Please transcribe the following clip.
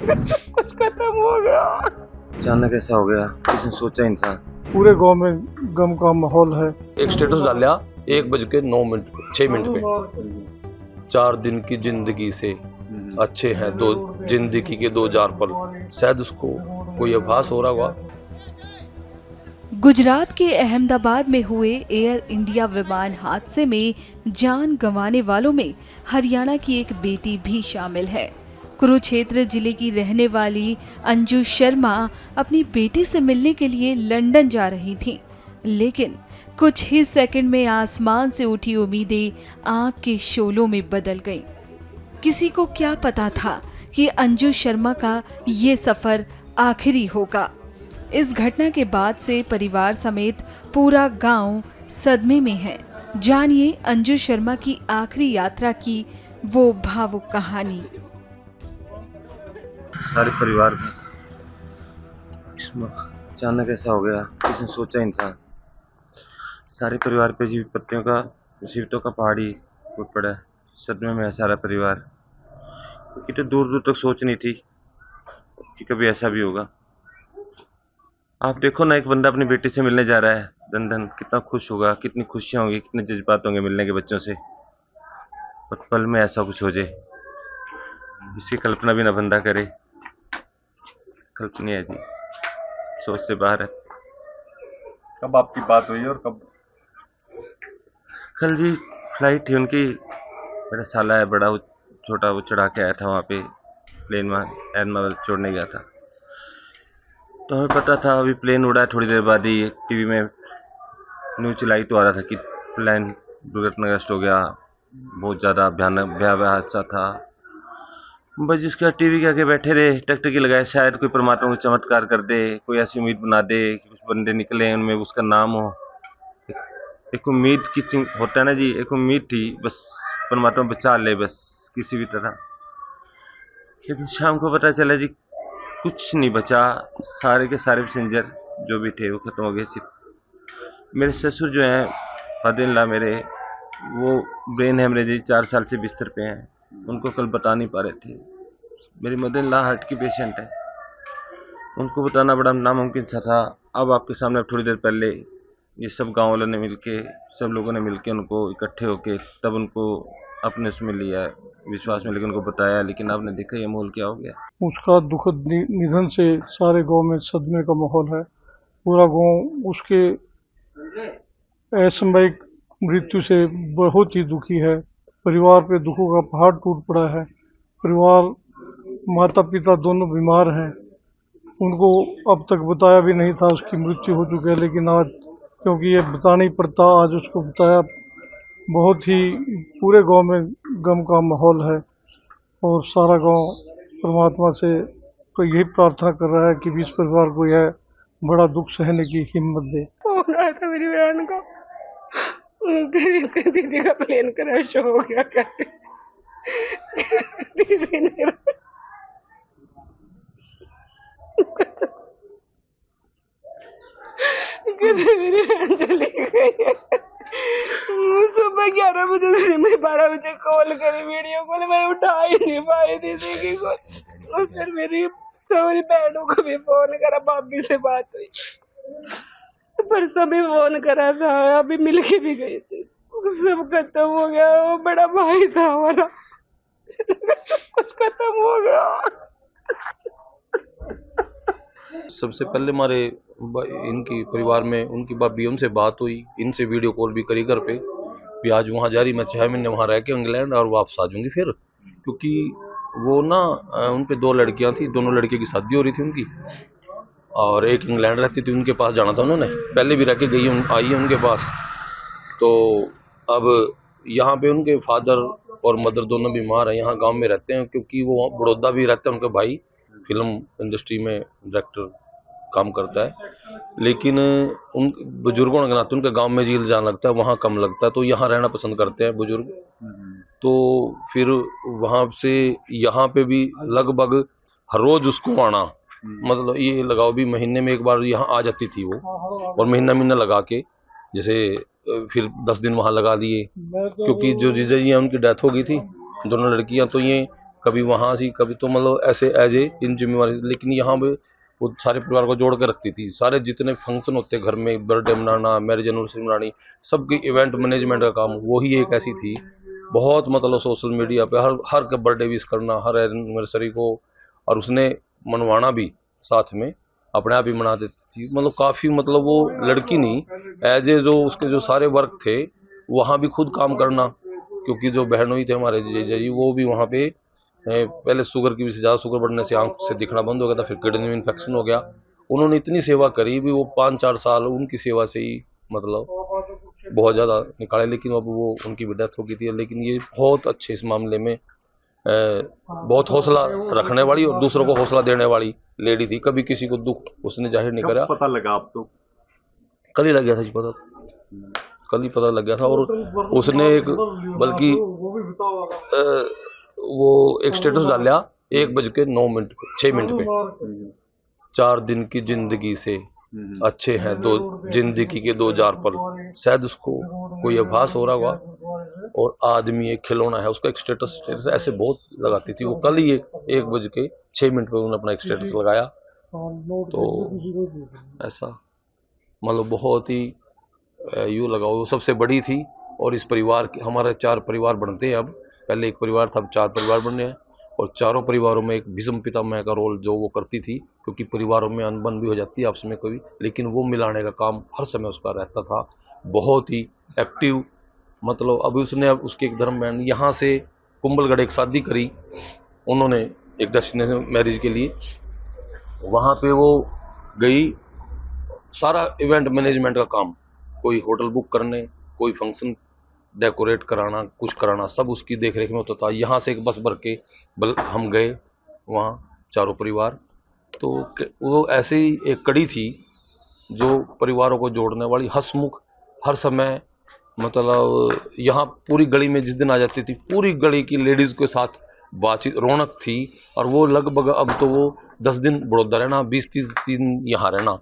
कुछ खत्म हो गया। अचानक ऐसा हो गया, किसने सोचा ही नहीं था। पूरे गांव में गम का माहौल है। एक स्टेटस डाला 1:09 पे 4 दिन की जिंदगी से अच्छे हैं दो जिंदगी के 2000 पल। शायद उसको कोई आभास हो रहा होगा। गुजरात के अहमदाबाद में हुए एयर इंडिया विमान हादसे में जान गंवाने वालों में हरियाणा की एक बेटी भी शामिल है। कुरुक्षेत्र जिले की रहने वाली अंजू शर्मा अपनी बेटी से मिलने के लिए लंदन जा रही थीं, लेकिन कुछ ही सेकंड में आसमान से उठी उम्मीदें आग के शोलों में बदल गईं। किसी को क्या पता था कि अंजू शर्मा का ये सफर आखिरी होगा। इस घटना के बाद से परिवार समेत पूरा गांव सदमे में है। जानिए अंजू शर्मा की आखिरी यात्रा की वो भावुक कहानी। सारे परिवार में अचानक ऐसा हो गया, किसने सोचा ही नहीं था। सारे परिवार पे जीवितों का पहाड़ी टूट पड़ा है। सदमे में है सारा परिवार। क्योंकि तो दूर दूर तक सोच नहीं थी कि कभी ऐसा भी होगा। आप देखो ना, एक बंदा अपनी बेटी से मिलने जा रहा है लंदन, कितना खुश होगा, कितनी खुशियां होंगी, कितने जज्बात होंगे मिलने के बच्चों से। और पल में ऐसा कुछ हो जाए, इसकी कल्पना भी ना बंदा करे। कल्पनीय है जी, सोच से बाहर है। कब आपकी बात हुई और कब? कल जी फ्लाइट थी उनकी। मेरा साला है बड़ा, वो छोटा, वो चढ़ा के आया था वहाँ पे प्लेन में, एयरमावल छोड़ने गया था। तो हमें पता था अभी प्लेन उड़ा है, थोड़ी देर बाद ही टीवी में न्यूज चलाई तो आ रहा था कि प्लेन दुर्घटनाग्रस्त हो गया, बहुत ज़्यादा भयावह हादसा था। बस जिसका टीवी के आगे बैठे रहे, टकटकी लगाए, शायद कोई परमात्मा को चमत्कार कर दे, कोई ऐसी उम्मीद बना दे कि कुछ बंदे निकले उनमें उसका नाम हो। एक उम्मीद की होता है ना जी, एक उम्मीद थी, बस परमात्मा बचा ले बस किसी भी तरह। लेकिन शाम को पता चला जी कुछ नहीं बचा, सारे के सारे पैसेंजर जो भी थे वो खत्म हो गए। सिर्फ मेरे ससुर जो हैं, फादर इन लॉ मेरे, वो ब्रेन हेमरेज 4 साल से बिस्तर पे हैं। उनको कल बता नहीं पा रहे थे। मेरी मदर इन लॉ हार्ट की पेशेंट है, उनको बताना बड़ा नामुमकिन सा था। अब आपके सामने थोड़ी देर पहले ये सब गाँव वालों ने मिलके, सब लोगों ने मिलके उनको इकट्ठे होके तब उनको अपने उसमें लिया, विश्वास में लेकर उनको बताया। लेकिन आपने देखा ये माहौल क्या हो गया। उसका दुखद निधन से सारे गांव में सदमे का माहौल है। पूरा गांव उसके असामयिक मृत्यु से बहुत ही दुखी है। परिवार पे दुखों का पहाड़ टूट पड़ा है। परिवार, माता पिता दोनों बीमार हैं। उनको अब तक बताया भी नहीं था उसकी मृत्यु हो चुकी है, लेकिन आज क्योंकि ये बताना ही पड़ता, आज उसको बताया। बहुत ही पूरे गांव में गम का माहौल है और सारा गांव परमात्मा से तो यही प्रार्थना कर रहा है कि इस परिवार को यह बड़ा दुख सहने की हिम्मत दे। फोन आया था मेरी बहन का, दीदी का प्लेन क्रैश हो गया कहते। दीदी ने मेरी बहन चली गई है। सुबह 11 बजे से मैं 12 बजे कॉल करी, वीडियो कॉल, मैं उठा ही नहीं पाई दीदी की कॉल। और फिर मेरी सारी बहनों को भी फोन करा, भाभी से बात हुई, परसों भी फोन करा था, अभी मिल के भी गई थी। सब खत्म हो गया। वो बड़ा भाई था हमारा, कुछ खत्म हो गया। सबसे पहले हमारे इनकी परिवार में उनकी भाभी, उनसे बात हुई, इनसे वीडियो कॉल भी करी घर पे भी आज वहाँ जा रही, मैं 6 महीने वहाँ रह के इंग्लैंड और वापस आ जाऊंगी फिर। क्योंकि वो ना उन पे 2 लड़कियां थी, दोनों लड़कियों की शादी हो रही थी उनकी, और एक इंग्लैंड रहती थी, उनके पास जाना था उन्होंने, पहले भी रह के गई आई है उनके पास। तो अब यहाँ पे उनके फादर और मदर दोनों बीमार हैं, यहाँ गांव में रहते हैं क्योंकि वो बड़ौदा भी रहते हैं। उनका भाई फिल्म इंडस्ट्री में डायरेक्टर काम करता है, लेकिन उन बुजुर्गों के नाते उनका गांव में जी जाना लगता है, वहाँ कम लगता है, तो यहाँ रहना पसंद करते हैं बुजुर्ग। तो फिर वहाँ से यहाँ पे भी लगभग हर रोज उसको आना, मतलब ये लगाओ भी महीने में एक बार यहाँ आ जाती थी वो, और महीना लगा के, जैसे फिर 10 दिन वहाँ लगा दिए। क्योंकि जो जीजा जी हैं उनकी डेथ हो गई थी, दोनों लड़कियां, तो ये कभी वहाँ सी, कभी तो मतलब ऐसे एज ए इन जिम्मेवारी, लेकिन यहाँ पे वो सारे परिवार को जोड़ के रखती थी। सारे जितने फंक्शन होते घर में, बर्थडे मनाना, मैरिज एनिवर्सरी मनानी, सबकी इवेंट मैनेजमेंट का काम वो ही एक ऐसी थी। बहुत मतलब सोशल मीडिया पे हर का बर्थडे विश करना, हर एनिवर्सरी को, और उसने मनवाना भी साथ में, अपने आप ही मना देती थी। मतलब काफ़ी, मतलब वो लड़की नहीं, एज ए जो उसके जो सारे वर्क थे वहाँ भी खुद काम करना, क्योंकि जो बहनोई थे हमारे जीजा जी, वो भी वहाँ पे पहले शुगर की वजह से, ज़्यादा शुगर बढ़ने से आंख से दिखना बंद हो गया था, फिर किडनी में इन्फेक्शन हो गया। उन्होंने इतनी सेवा करी भी, वो 5-4 साल उनकी सेवा से ही मतलब बहुत ज़्यादा निकाले, लेकिन अब वो उनकी भी डेथ हो गई थी। लेकिन ये बहुत अच्छे इस मामले में बहुत हौसला रखने वाली और दूसरों को हौसला देने वाली लेडी थी। कभी किसी को दुख उसने जाहिर नहीं करा। पता लगा आपको? कल ही लग गया था जी, पता कल ही पता लग गया था। और उसने एक, बल्कि वो एक स्टेटस डाला 1:06 पे, 4 दिन की जिंदगी से अच्छे हैं जिंदगी के 2000 पल। शायद उसको कोई आभास हो रहा होगा। और आदमी एक खिलौना है, उसका एक स्टेटस ऐसे बहुत लगाती थी वो। कल ही 1:06 पे उन्होंने अपना एक स्टेटस लगाया। तो ऐसा मतलब बहुत ही यूँ लगा, वो सबसे बड़ी थी। और इस परिवार के, हमारे 4 परिवार बनते हैं अब, पहले एक परिवार था, अब 4 परिवार बन रहे हैं। और चारों परिवारों में एक भीष्म पितामह का रोल जो वो करती थी, क्योंकि परिवारों में अनबन भी हो जाती है आपस में कभी, लेकिन वो मिलाने का काम हर समय उसका रहता था। बहुत ही एक्टिव, मतलब अभी उसने उसकी एक धर्म बहन यहाँ से कुंभलगढ़ एक शादी करी उन्होंने, एक डेस्टिनेशन मैरिज के लिए, वहाँ पे वो गई, सारा इवेंट मैनेजमेंट का काम, कोई होटल बुक करने, कोई फंक्शन डेकोरेट कराना, कुछ कराना, सब उसकी देखरेख में होता था। यहाँ से एक बस भर के हम गए वहाँ, चारों परिवार। तो वो ऐसे ही एक कड़ी थी जो परिवारों को जोड़ने वाली, हंसमुख, हर समय, मतलब यहाँ पूरी गली में जिस दिन आ जाती थी, पूरी गली की लेडीज के साथ बातचीत, रौनक थी। और वो लगभग अब तो वो 10 दिन बड़ौदा रहना, 20-30 दिन यहाँ रहना,